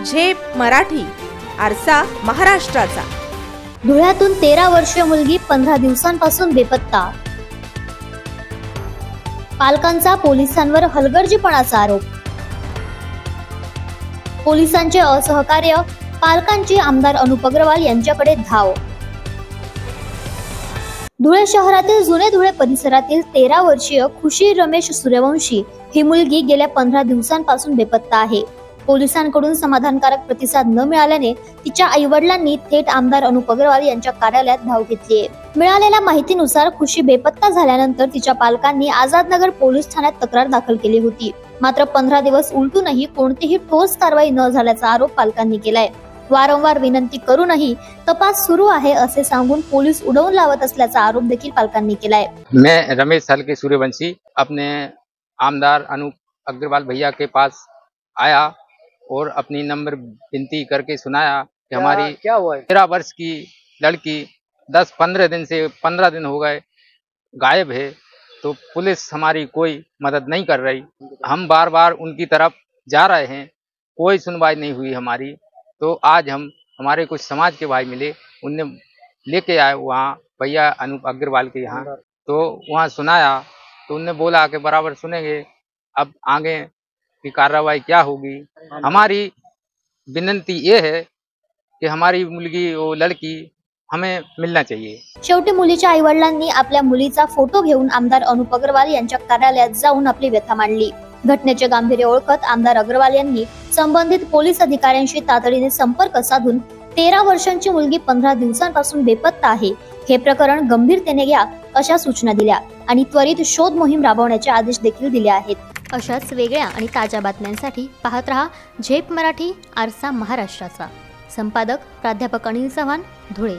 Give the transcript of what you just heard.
झेप मराठी, आरसा महाराष्ट्राचा। धुळ्यातून 13 वर्षीय मुलगी 15 दिवसांपासून बेपत्ता। पालकांचा पोलिसांवर हलगर्जीपणाचा आरोप। पोलिसांचे असहकार्य, पालकांची आमदार अनुप अग्रवाल यांच्याकडे धाव। धुळे शहरातील जुने धुळे परिसरातील 13 वर्षीय खुशी रमेश सूर्यवंशी ही मुलगी गेल्या 15 दिवसांपासून बेपत्ता आहे। पोलिसांकडून समाधानकारक प्रतिसाद न मिळाल्याने तिच्या आईवडिलांनी थेट आमदार अनुप अग्रवाल यांच्या कार्यालयात धाव घेतली आहे। मिळालेल्या माहितीनुसार खुशी बेपत्ता झाल्यानंतर तिच्या पालकांनी आझादनगर पोलीस ठाण्यात तक्रार दाखल केली होती। मात्र 15 दिवस उलटूनही कोणतीही ठोस कारवाई न झाल्याचा आरोप पालकांनी केलाय। वारंवार विनंती करूनही तपास सुरू आहे असे सांगून पोलीस उडवून लावत असल्याचा आरोप देखील पालकांनी केलाय। मैं रमेश हल्के सूर्यवंशी अपने आमदार अनुप अग्रवाल भैया के पास आया और अपनी नंबर विनती करके सुनाया कि हमारी क्या हुआ 13 वर्ष की लड़की 15 दिन हो गए गायब है, तो पुलिस हमारी कोई मदद नहीं कर रही। हम बार बार उनकी तरफ जा रहे हैं, कोई सुनवाई नहीं हुई हमारी। तो आज हमारे कुछ समाज के भाई मिले, उनने लेके आए वहाँ भैया अनुप अग्रवाल के यहाँ, तो वहाँ सुनाया तो उनने बोला कि बराबर सुनेंगे, अब आगे की कार्रवाई क्या होगी। हमारी विनंती ये है कि हमारी मुलगी वो लड़की हमें मिलना चाहिए। शेवटी मुलीच्या आईवडिलांनी आपल्या मुलीचा फोटो घेऊन आमदार अनुप अग्रवाल यांच्या कार्यालयात जाऊन आपली व्यथा मांडली। घटनेचे गांभीर्य ओळखत आमदार अग्रवाल यांनी संबंधित पोलीस अधिकाऱ्यांशी तातडीने संपर्क साधून 13 वर्षांची मुलगी 15 दिवसांपासून बेपत्ता आहे, हे प्रकरण गंभीरतेने घ्या अशा सूचना दिल्या आणि त्वरित शोध मोहीम राबवण्याचे आदेश देखील दिले आहेत। अशाच वेगळ्या आणि ताज्या बातम्यांसाठी पाहत रहा झेप मराठी, आरसा महाराष्ट्राचा। संपादक प्राध्यापक अनिल चव्हाण, धुळे।